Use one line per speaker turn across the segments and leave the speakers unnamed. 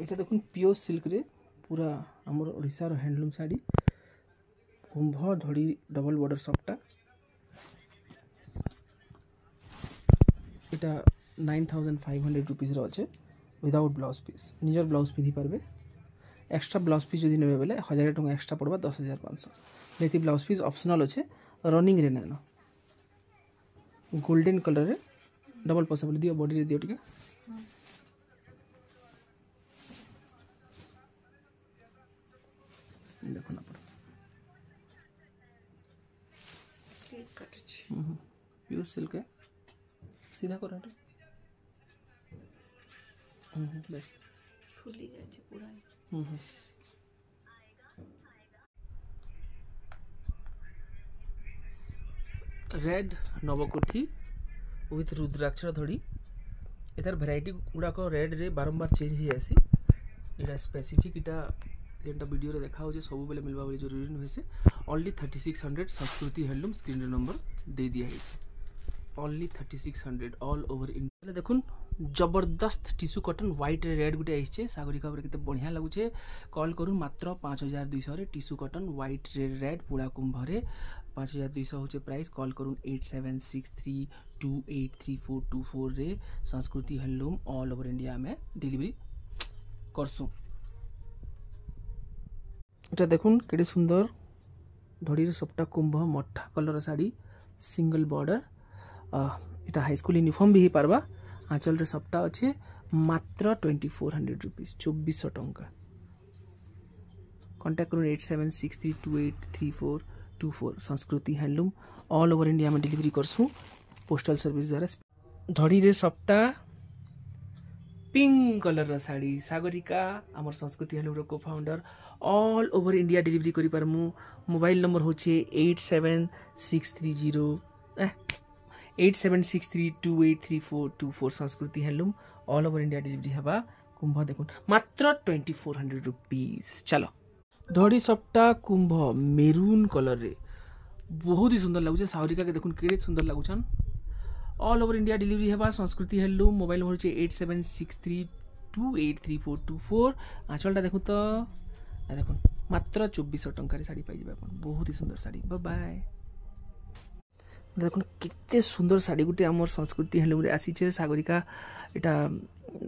এটা দেখুন pure silk রে पूरा आमर ओडिशार हैंडलूम साड़ी कुंभ धड़ी डबल बॉर्डर सबटा এটা 9500 रुपीस अच्छे विदाउट ब्लाउज पीस निजर ब्लाउज पिंधि पारबे एक्स्ट्रा ब्लाउज पीस जदि नेबे बेले 1000 टका एक्स्ट्रा पड़वा 10500 लेती ब्लाउज पीस ऑप्शनल अच्छे रनिंग रे नेनो गोल्डन कलर रे डबल पॉसिबल दियो बॉडी रे दियो टिके देखो ना पड़
सिल्क कट अछि
प्योर सिल्क है सीधा करो बस
फुली जाय छै पूरा
रेड नवकोठी विथ रुद्राक्ष धड़ी इधर भेराइटी गुड़ाक रेड रे बारंबार चेंज हो जासी इटा स्पेसिफिक इटा जेनटा वीडियो रे देखा होजे सब बेले मिलबा बोली जरूरी नुहे से ओनली 3600 संस्कृति हैंडलूम स्क्रीन रे नंबर दे दिया है ओनली 3600 ऑल ओवर इंडिया देखुन जबरदस्त टिश्यू कॉटन व्हाइट रेड गुटे आइछे सागरिका पर केते बढ़िया लागुछे कॉल करू मात्र 5200 रे टिश्यू कॉटन व्हाइट रेड पूरा कुंभ रे 5200 होचे प्राइस कॉल करू 8763283424 रे संस्कृति हैंडलूम ऑल ओवर इंडिया में डिलीवरी करसु এটা দেখুন কেডে সুন্দর ধড়ির সবটা কুম্ভ মঠা কলর শাড়ি সিঙ্গল বর্ডর এটা হাই স্কুল यूनिफॉर्म भी ही पारबा आंचल रे सप्ता अच्छे मात्र 2400 रुपीस 2400 टंका कांटेक्ट करूँ 8763283424 संस्कृति हैंडलूम ऑल ओवर इंडिया में डिलीवरी करसू पोस्टल सर्विस द्वारा धड़ी रे सप्ता पिंक कलर रा साड़ी सागरिका आमर संस्कृति हैंडलूम रो को founder all over India delivery करि पारमु मोबाइल नंबर होचे 8763283424 संस्कृति handloom all over India delivery हवा कुंभ देखुन मात्र 2400 रुपीस चलो धड़ी सप्ता कुंभ मेरून कलर रे बहुत ही सुंदर लागुचे सागरिका के देखुन केड़े सुंदर लागुछन ऑल ओवर इंडिया डिलीवरी हवा संस्कृति हैंडलूम मोबाइल नंबर होचे 8763283424 आंचलटा देखु तो देखो मात्र 2400 टंका साड़ी पाई बहुत ही सुंदर साड़ी बाय बाय देखो कितने सुंदर साड़ी गुटे आमर संस्कृति हैंडलूम रे आसी छे सागरिका एटा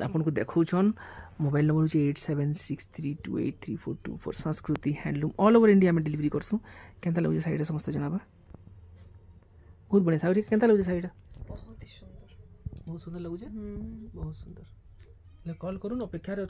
आपन को देखौछन मोबाइल नंबर होचे 8763283424 संस्कृति हैंडलूम ऑल ओवर इंडिया में डिलीवरी करसु केनता लागुचे साड़ी समस्त जनाबा बहुत बढ़िया साड़ी केनता लागुचे साड़ी
बहुत ही सुंदर
बहुत सुंदर लागुचे बहुत सुंदर ले कॉल करू न अपेक्षा रे